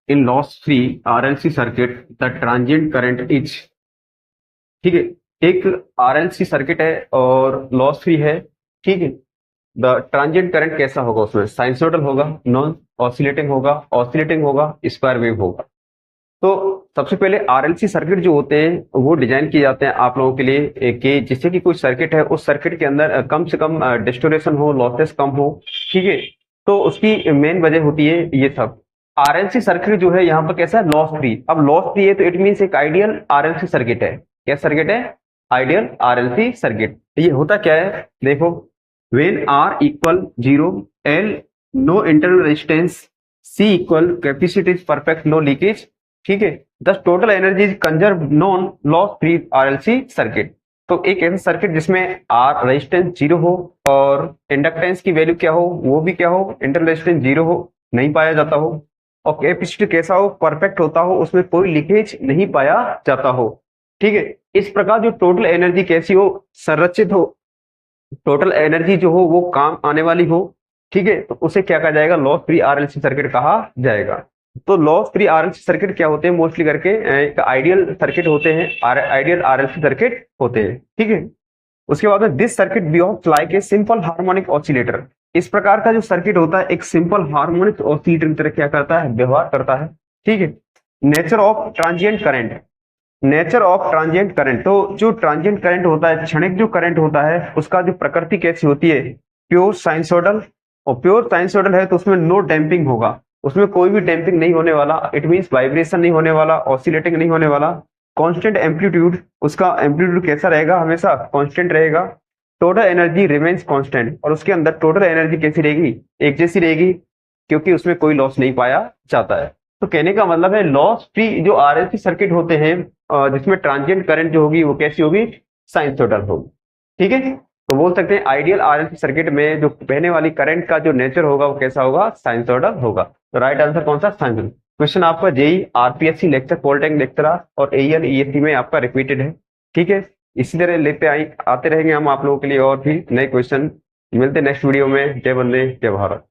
In loss free RLC circuit the transient current is, ठीक है, एक आरएलसी सर्किट है और लॉस फ्री है, ठीक है। द ट्रांजिएंट करंट कैसा होगा, उसमें साइनसोइडल होगा, नॉन ऑसिलेटिंग होगा, स्क्वायर वेव होगा। तो सबसे पहले आरएलसी सर्किट जो होते हैं वो डिजाइन किए जाते हैं आप लोगों के लिए कि जिससे कि कोई सर्किट है उस सर्किट के अंदर कम से कम डिस्टोरेशन हो, लॉसेस कम हो, ठीक है। तो उसकी मेन वजह होती है ये सब। आरएलसी सर्किट जो है यहाँ पर कैसा है, लॉस फ्री। अब लॉस फ्री है तो इट मीन्स एक आइडियल आरएलसी सर्किट है। क्या सर्किट है? Ideal RLC circuit. ये होता क्या है देखो, when R equal 0, L no internal resistance, C equal capacity perfect, no leakage, ठीक है। The total energy is conserve non loss free RLC circuit. तो एक ऐसा सर्किट जिसमें आर रेजिस्टेंस 0 हो और इंडक्टेंस की वैल्यू क्या हो, वो भी क्या हो, इंटरनल रेजिस्टेंस 0 हो, नहीं पाया जाता हो, और कैपेसिटी कैसा हो, परफेक्ट होता हो, उसमें कोई लीकेज नहीं पाया जाता हो, ठीक है। इस प्रकार जो टोटल एनर्जी कैसी हो, संरक्षित हो, टोटल एनर्जी जो हो वो काम आने वाली हो, ठीक है, तो उसे क्या कहा जाएगा, लॉस फ्री आरएलसी सर्किट कहा जाएगा। तो लॉस फ्री आरएलसी सर्किट क्या होते हैं, मोस्टली करके एक आइडियल सर्किट होते हैं, आइडियल आरएलसी सर्किट होते हैं, ठीक है। उसके बाद में this circuit behaves like a simple harmonic oscillator. इस प्रकार का जो सर्किट होता है एक सिंपल हार्मोनिक ऑसिलेटर की तरह क्या करता है, व्यवहार करता है, ठीक है। Nature of transient current, nature of transient current, तो जो ट्रांजिएंट करंट होता है, क्षणिक जो करंट होता है, उसका जो प्रकृति कैसी होती है, प्योर साइनसोइडल। और प्योर साइनसोइडल है तो उसमें नो डैम्पिंग होगा, उसमें कोई भी डैम्पिंग नहीं होने वाला, इट मींस वाइब्रेशन नहीं होने वाला, ऑसिलेटिंग नहीं होने वाला। कांस्टेंट एम्पलीट्यूड, उसका एम्पलीट्यूड कैसा रहेगा, हमेशा कांस्टेंट रहेगा। टोटल एनर्जी रिमेन्स कांस्टेंट, और उसके अंदर टोटल एनर्जी कैसी रहेगी, एक जैसी रहेगी, क्योंकि उसमें कोई लॉस नहीं पाया जाता है। तो कहने का मतलब है लॉस फ्री जो आरएलसी सर्किट होते हैं जिसमें ट्रांजिएंट करंट जो होगी वो कैसी होगी, साइनसोइडल होगी, ठीक है। तो बोल सकते हैं आइडियल आरएलसी सर्किट में जो बहने वाली करंट का जो नेचर होगा वो कैसा होगा, साइनसोइडल होगा। तो राइट आंसर कौन सा, साइनसोइडल। क्वेश्चन आपका JE RPSC lecture polytechnic lecturer और एईएल ईएससी में आपका रिपीटेड है, ठीक है। इसी तरह आते रहेंगे हम आप लोगों के लिए और भी नए क्वेश्चन। मिलते नेक्स्ट वीडियो में। जय वंदे जय भारत।